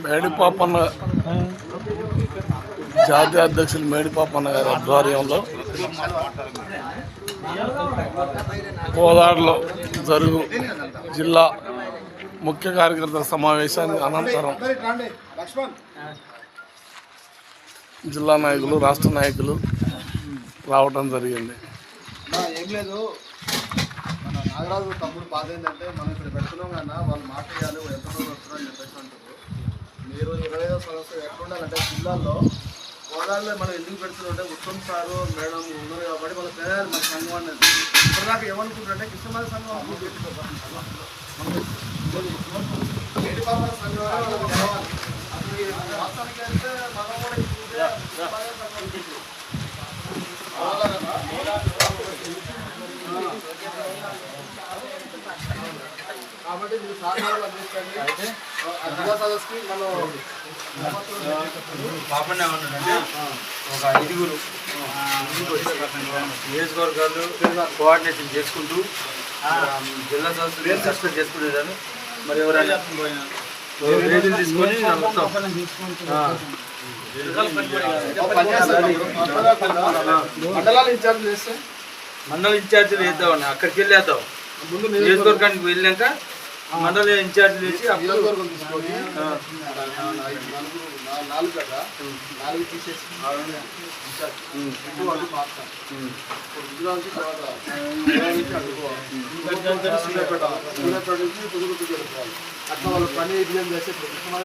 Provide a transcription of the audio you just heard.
మేడిపాపన్న జాతీయ అధ్యక్షులు మేడిపాపన్న గారి ఆధ్వర్యంలో కోదాడలో జరుగు జిల్లా ముఖ్య కార్యకర్తల సమావేశానికి అనంతరం జిల్లా నాయకులు రాష్ట్ర నాయకులు రావడం జరిగింది. ఏం లేదు, మన నాగరాజు తమ్ముడు బాధ ఏంటంటే మనం ఇక్కడ పెడుతున్నాం కన్నా వాళ్ళు మాట్లాడాలి ఎంత మంది వస్తున్నారని చెప్పేసి అంటారు. మీరు 25వ సంవత్సరం ఎక్కడ ఉండాలంటే జిల్లాలో కోదాల్లో మనం ఎందుకు పెడుతున్నాం అంటే ఉత్తమ్ సారు మేడం ఉన్నారు కాబట్టి వాళ్ళ పేరు మన సంఘం అనేది ఇప్పటిదాకా ఏమనుకుంటారంటే కృష్ణమాల సంఘం వాస్తవానికి అయితే మనం కూడా కాబట్టి మీరు సాధారణ అందించండి. జిల్లా సదస్సుకి మనం పాపండి ఏమన్నాడంటే ఒక 5 నియోజకవర్గాలు కోఆర్డినేషన్ చేసుకుంటూ జిల్లా సదస్సు సస్పెండ్ చేసుకునేదాన్ని మరి ఎవరైనా రేటులు తీసుకొని మండలాల ఇన్ఛార్జ్ చేస్తే మండల ఇన్ఛార్జీలు వేద్దామని అక్కడికి వెళ్ళేద్దాం. నియోజకవర్గానికి వెళ్ళాక మండల ఇన్ఛార్జీలు వేసి నియోజకవర్గం తీసుకొని 4 తీసేసి అట్లా వాళ్ళ పని విజయం చేసే